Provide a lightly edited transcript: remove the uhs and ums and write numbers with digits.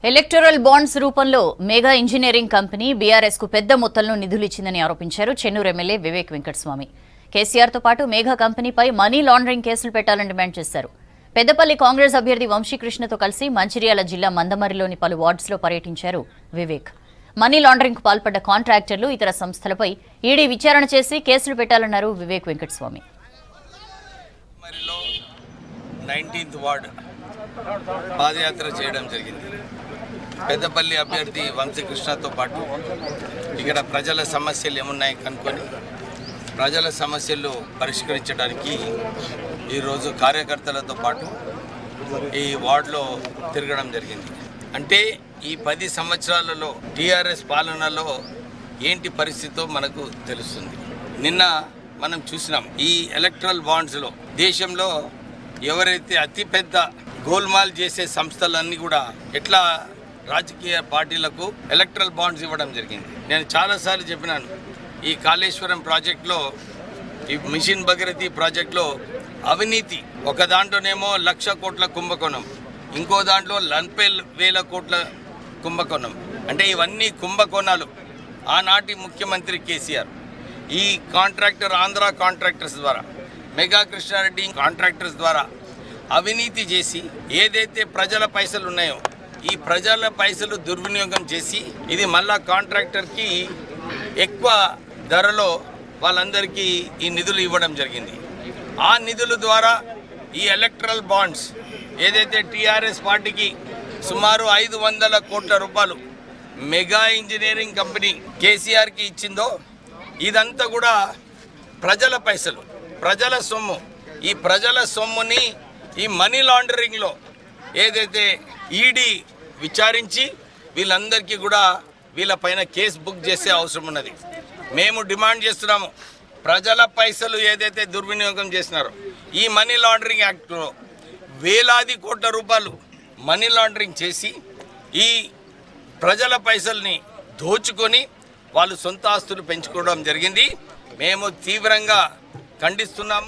Electoral bonds రూపంలో mega engineering company BRS కు పెద్ద మొత్తంలో నిధులు ఇచ్చిందని ఆరోపించారు చెన్నూరు ఎమ్మెల్యే వివేక్ వెంకటస్వామి. కేసీఆర్ తో పాటు మెగా కంపెనీపై మనీ లాండరింగ్ కేసులు పెట్టాలని డిమాండ్ చేశారు. పెద్దపల్లి కాంగ్రెస్ అభ్యర్థి వంశీకృష్ణతో కలిసి మంచిర్యాల జిల్లా మందమరిలోని పలు వార్డ్స్లో పర్యటించారు వివేక్. మనీ లాండరింగ్ కు పాల్పడ్డ కాంట్రాక్టర్లు ఇతర సంస్థలపై ఈడీ విచారణ చేసి కేసులు పెట్టాలన్నారు వివేక్ వెంకటస్వామి. 19th వార్డ్ పాదయాత్ర చేయడం జరిగింది. పెద్దపల్లి అభ్యర్థి వంశీకృష్ణతో పాటు ఇక్కడ ప్రజల సమస్యలు ఏమున్నాయి కనుక్కొని ప్రజల సమస్యలు పరిష్కరించడానికి ఈరోజు కార్యకర్తలతో పాటు ఈ వార్డులో తిరగడం జరిగింది. అంటే ఈ 10 సంవత్సరాలలో టీఆర్ఎస్ పాలనలో ఏంటి పరిస్థితో మనకు తెలుస్తుంది. నిన్న మనం చూసినాం ఈ ఎలక్ట్రల్ బాండ్స్లో దేశంలో ఎవరైతే అతిపెద్ద గోల్మాల్ చేసే సంస్థలన్నీ కూడా ఎట్లా రాజకీయ పార్టీలకు ఎలక్ట్రల్ బాండ్స్ ఇవ్వడం జరిగింది. నేను చాలాసార్లు చెప్పినాను, ఈ కాళేశ్వరం ప్రాజెక్టులో, ఈ మిషన్ భగీరథి ప్రాజెక్టులో అవినీతి, ఒక దాంట్లోనేమో 1,00,000 కోట్ల కుంభకోణం, ఇంకో దాంట్లో 40,000 కోట్ల కుంభకోణం. అంటే ఇవన్నీ కుంభకోణాలు. ఆనాటి ముఖ్యమంత్రి కేసీఆర్ ఈ కాంట్రాక్టర్ ఆంధ్ర కాంట్రాక్టర్స్ ద్వారా, మెగా కృష్ణారెడ్డి కాంట్రాక్టర్స్ ద్వారా అవినీతి చేసి ఏదైతే ప్రజల పైసలు ఉన్నాయో ఈ ప్రజల పైసలు దుర్వినియోగం చేసి ఇది మళ్ళా కాంట్రాక్టర్కి ఎక్కువ ధరలో వాళ్ళందరికీ ఈ నిధులు ఇవ్వడం జరిగింది. ఆ నిధుల ద్వారా ఈ ఎలక్ట్రల్ బాండ్స్ ఏదైతే టీఆర్ఎస్ పార్టీకి సుమారు 500 కోట్ల రూపాయలు మెగా ఇంజనీరింగ్ కంపెనీ కేసీఆర్కి ఇచ్చిందో ఇదంతా కూడా ప్రజల పైసలు, ప్రజల సొమ్ము. ఈ ప్రజల సొమ్ముని ఈ మనీ లాండరింగ్లో ఏదైతే ఈడీ విచారించి వీళ్ళందరికీ కూడా వీళ్ళపైన కేసు బుక్ చేసే అవసరం ఉన్నది. మేము డిమాండ్ చేస్తున్నాము, ప్రజల పైసలు ఏదైతే దుర్వినియోగం చేసినారో ఈ మనీ లాండరింగ్ యాక్ట్లో వేలాది కోట్ల రూపాయలు మనీ లాండరింగ్ చేసి ఈ ప్రజల పైసల్ని దోచుకొని వాళ్ళు సొంత ఆస్తులు పెంచుకోవడం జరిగింది. మేము తీవ్రంగా ఖండిస్తున్నాము.